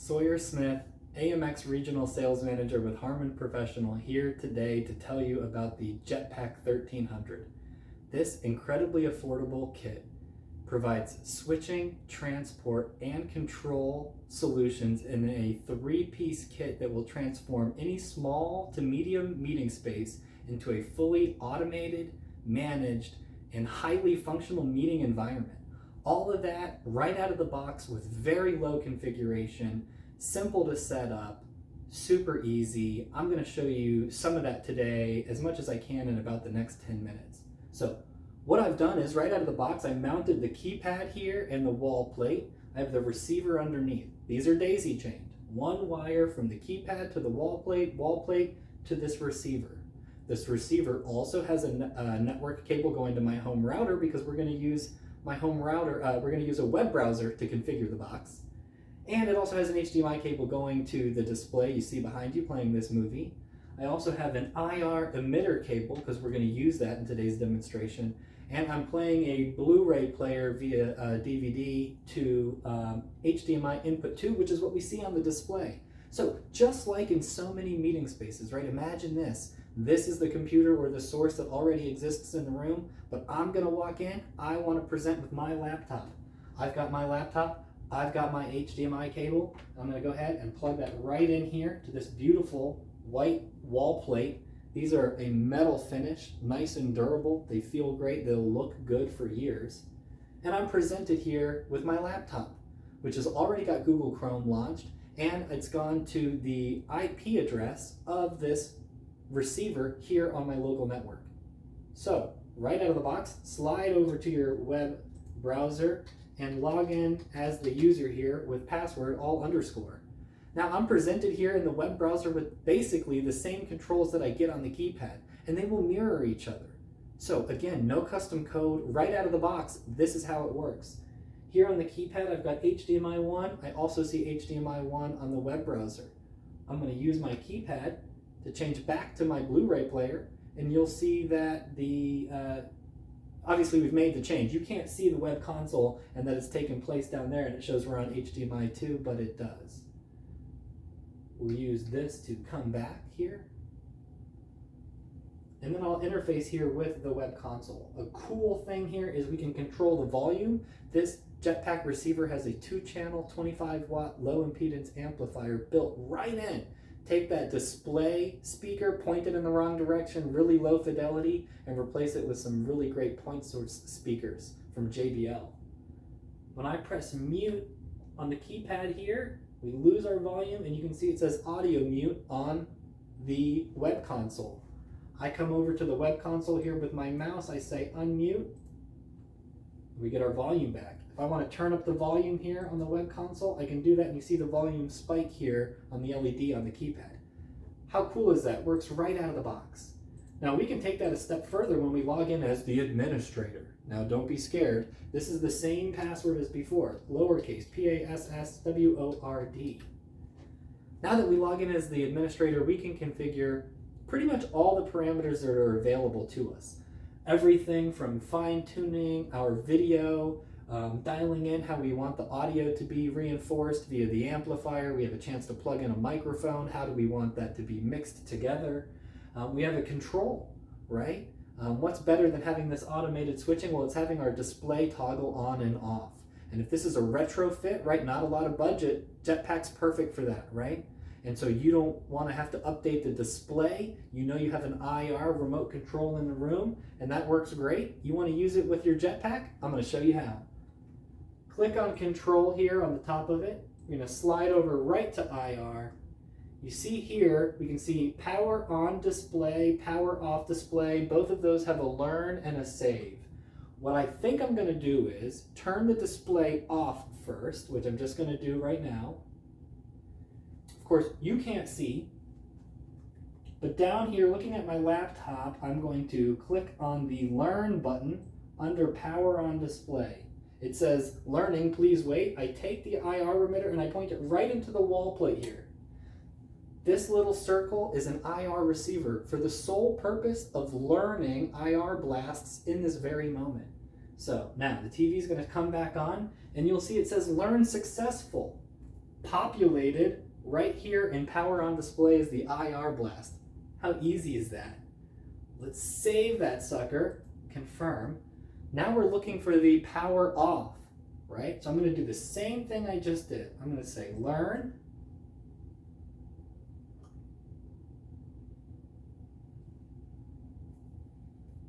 Sawyer Smith, AMX Regional Sales Manager with Harman Professional, here today to tell you about the Jetpack 1300. This incredibly affordable kit provides switching, transport, and control solutions in a three-piece kit that will transform any small to medium meeting space into a fully automated, managed, and highly functional meeting environment. All of that right out of the box with very low configuration, simple to set up, super easy. I'm going to show you some of that today as much as I can in about the next 10 minutes. So what I've done is right out of the box, I mounted the keypad here and the wall plate. I have the receiver underneath. These are daisy chained. One wire from the keypad to the wall plate to this receiver. This receiver also has a network cable going to my home router because we're going to use my home router, we're going to use a web browser to configure the box. And it also has an HDMI cable going to the display you see behind you playing this movie. I also have an IR emitter cable because we're going to use that in today's demonstration. And I'm playing a Blu-ray player via DVD to HDMI input 2, which is what we see on the display. So just like in so many meeting spaces, right? Imagine this. This is the computer or the source that already exists in the room, but I'm going to walk in. I want to present with my laptop. I've got my laptop. I've got my HDMI cable. I'm going to go ahead and plug that right in here to this beautiful white wall plate. These are a metal finish, nice and durable. They feel great. They'll look good for years. And I'm presented here with my laptop, which has already got Google Chrome launched, and it's gone to the IP address of this receiver here on my local network. So right out of the box, slide over to your web browser and log in as the user here with password all underscore. Now I'm presented here in the web browser with basically the same controls that I get on the keypad, and they will mirror each other. So again, no custom code, right out of the box, this is how it works. Here on the keypad, I've got HDMI 1. I also see HDMI 1 on the web browser. I'm going to use my keypad to change back to my Blu-ray player, and you'll see that obviously we've made the change. You can't see the web console and that it's taken place down there and it shows we're on HDMI 2, but it does. We'll use this to come back here. And then I'll interface here with the web console. A cool thing here is we can control the volume. This Jetpack receiver has a 2-channel 25-watt low impedance amplifier built right in. Take that display speaker, point it in the wrong direction, really low fidelity, and replace it with some really great point source speakers from JBL. When I press mute on the keypad here, we lose our volume, and you can see it says audio mute on the web console. I come over to the web console here with my mouse, I say unmute, we get our volume back. If I want to turn up the volume here on the web console, I can do that, and you see the volume spike here on the LED on the keypad. How cool is that? Works right out of the box. Now we can take that a step further when we log in as the administrator. Now don't be scared. This is the same password as before, lowercase, P-A-S-S-W-O-R-D. Now that we log in as the administrator, we can configure pretty much all the parameters that are available to us. Everything from fine-tuning our video, dialing in how we want the audio to be reinforced via the amplifier. We have a chance to plug in a microphone. How do we want that to be mixed together? We have a control, right? What's better than having this automated switching? Well, it's having our display toggle on and off. And if this is a retrofit, right, not a lot of budget, Jetpack's perfect for that, right? And so you don't want to have to update the display. You know you have an IR remote control in the room, and that works great. You want to use it with your Jetpack? I'm going to show you how. Click on control here on the top of it. You're going to slide over right to IR. You see here, we can see power on display, power off display. Both of those have a learn and a save. What I think I'm going to do is turn the display off first, which I'm just going to do right now. Of course, you can't see, but down here, looking at my laptop, I'm going to click on the Learn button under Power on Display. It says, learning, please wait. I take the IR emitter and I point it right into the wall plate here. This little circle is an IR receiver for the sole purpose of learning IR blasts in this very moment. So now the TV is going to come back on, and you'll see it says Learn Successful. populated right here in power on display is the IR blast. How easy is that? Let's save that sucker, confirm. Now we're looking for the power off, right? So I'm going to do the same thing I just did. I'm going to say learn.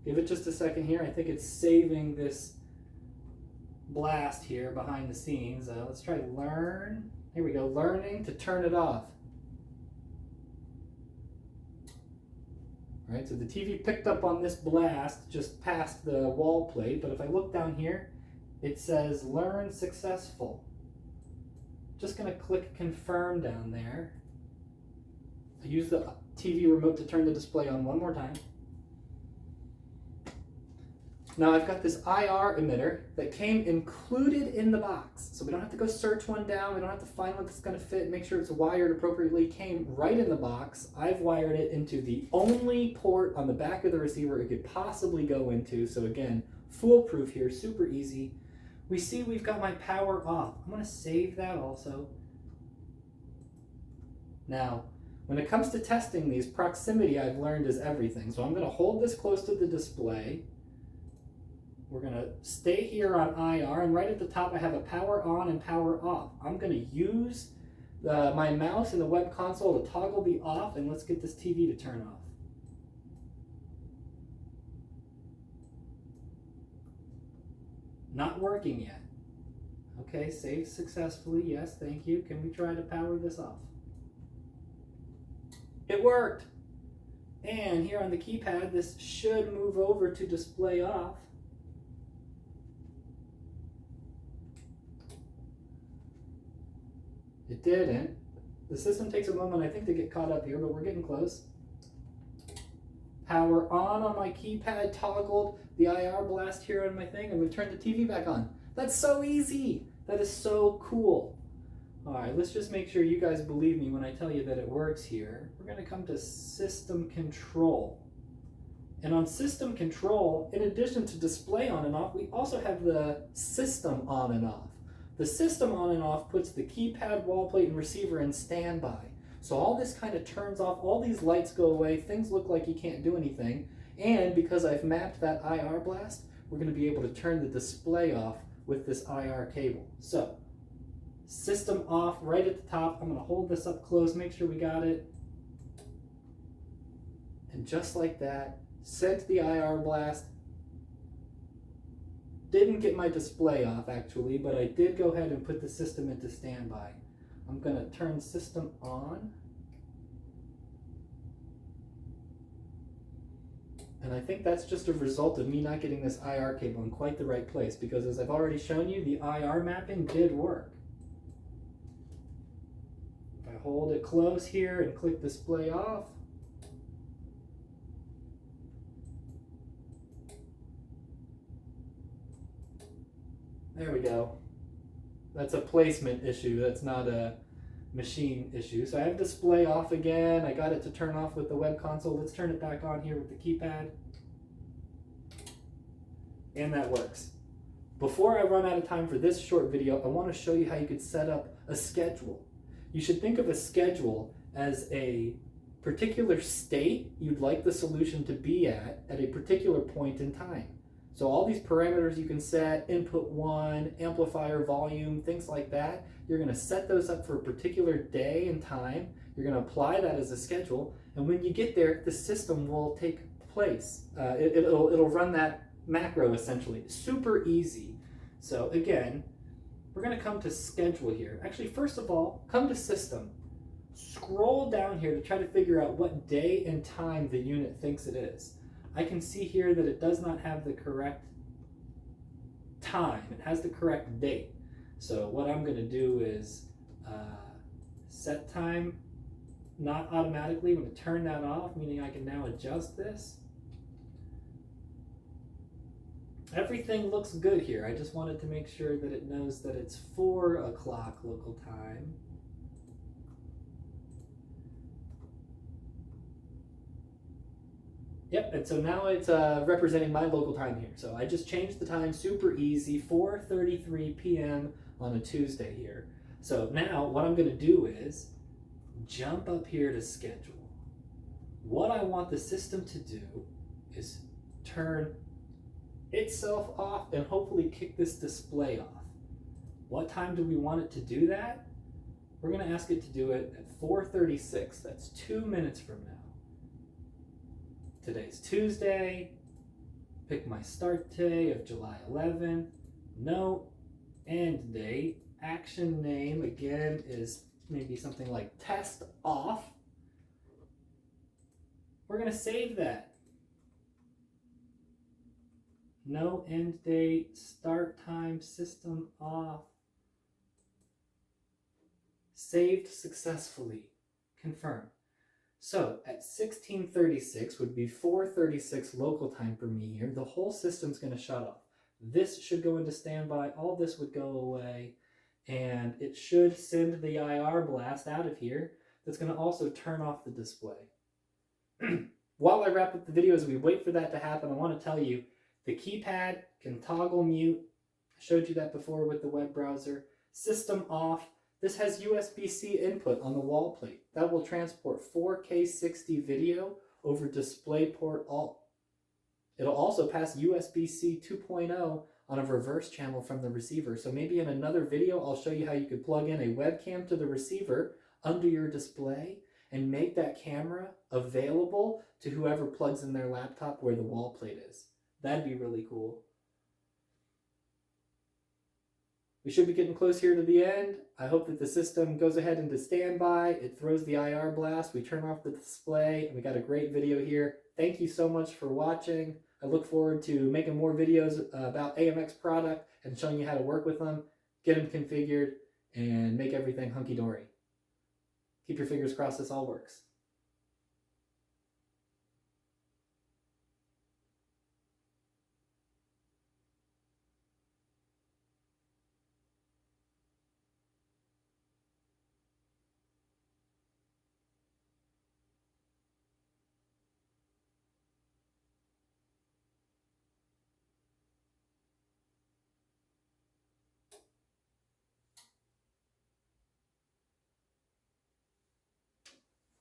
Give it just a second here. I think it's saving this blast here behind the scenes. Let's try learn. Here we go, learning to turn it off. All right, so the TV picked up on this blast just past the wall plate, but if I look down here, it says learn successful. Just gonna click confirm down there. I use the TV remote to turn the display on one more time. Now I've got this IR emitter that came included in the box. So we don't have to go search one down. We don't have to find one that's gonna fit, make sure it's wired appropriately. It came right in the box. I've wired it into the only port on the back of the receiver it could possibly go into. So again, foolproof here, super easy. We see we've got my power off. I'm gonna save that also. Now, when it comes to testing these, proximity I've learned is everything. So I'm gonna hold this close to the display. We're going to stay here on IR, and right at the top I have a power on and power off. I'm going to use my mouse in the web console to toggle the off, and let's get this TV to turn off. Not working yet. Okay, save successfully. Yes, thank you. Can we try to power this off? It worked! And here on the keypad, this should move over to display off. It didn't. The system takes a moment, I think, to get caught up here, but we're getting close. Power on my keypad, toggled the IR blast here on my thing, and we turn the TV back on. That's so easy. That is so cool. All right, let's just make sure you guys believe me when I tell you that it works here. We're going to come to System Control. And on System Control, in addition to display on and off, we also have the system on and off. The system on and off puts the keypad, wall plate, and receiver in standby. So all this kind of turns off, all these lights go away, things look like you can't do anything, and because I've mapped that IR blast, we're going to be able to turn the display off with this IR cable. So, system off right at the top. I'm going to hold this up close, make sure we got it. And just like that, sent the IR blast. Didn't get my display off actually, but I did go ahead and put the system into standby. I'm going to turn system on. And I think that's just a result of me not getting this IR cable in quite the right place, because as I've already shown you, the IR mapping did work. If I hold it close here and click display off, there we go. That's a placement issue. That's not a machine issue. So I have display off again. I got it to turn off with the web console. Let's turn it back on here with the keypad. And that works. Before I run out of time for this short video, I want to show you how you could set up a schedule. You should think of a schedule as a particular state you'd like the solution to be at a particular point in time. So all these parameters you can set, input 1, amplifier volume, things like that, you're going to set those up for a particular day and time. You're going to apply that as a schedule, and when you get there, the system will take place. It'll run that macro essentially. Super easy. So again, we're going to come to schedule here. Actually, first of all, come to system. Scroll down here to try to figure out what day and time the unit thinks it is. I can see here that it does not have the correct time. It has the correct date. So what I'm going to do is set time, not automatically. I'm going to turn that off, meaning I can now adjust this. Everything looks good here. I just wanted to make sure that it knows that it's 4 o'clock local time. Yep, and so now it's representing my local time here. So I just changed the time, super easy, 4:33 p.m. on a Tuesday here. So now what I'm going to do is jump up here to schedule. What I want the system to do is turn itself off and hopefully kick this display off. What time do we want it to do that? We're going to ask it to do it at 4:36. That's 2 minutes from now. Today's Tuesday. Pick my start day of July 11. No end date. Action name again is maybe something like test off. We're going to save that. No end date, start time, system off. Saved successfully. Confirmed. So at 16:36 would be 4:36 local time for me here. The whole system's going to shut off. This should go into standby. All this would go away. And it should send the IR blast out of here. That's going to also turn off the display. While I wrap up the video, as we wait for that to happen, I want to tell you the keypad can toggle mute. I showed you that before with the web browser. System off. This has USB-C input on the wall plate. That will transport 4K 60 video over DisplayPort Alt. It'll also pass USB-C 2.0 on a reverse channel from the receiver. So maybe in another video, I'll show you how you could plug in a webcam to the receiver under your display and make that camera available to whoever plugs in their laptop where the wall plate is. That'd be really cool. We should be getting close here to the end. I hope that the system goes ahead into standby. It throws the IR blast. We turn off the display, and we got a great video here. Thank you so much for watching. I look forward to making more videos about AMX product and showing you how to work with them, get them configured, and make everything hunky-dory. Keep your fingers crossed this all works.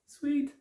Sweet.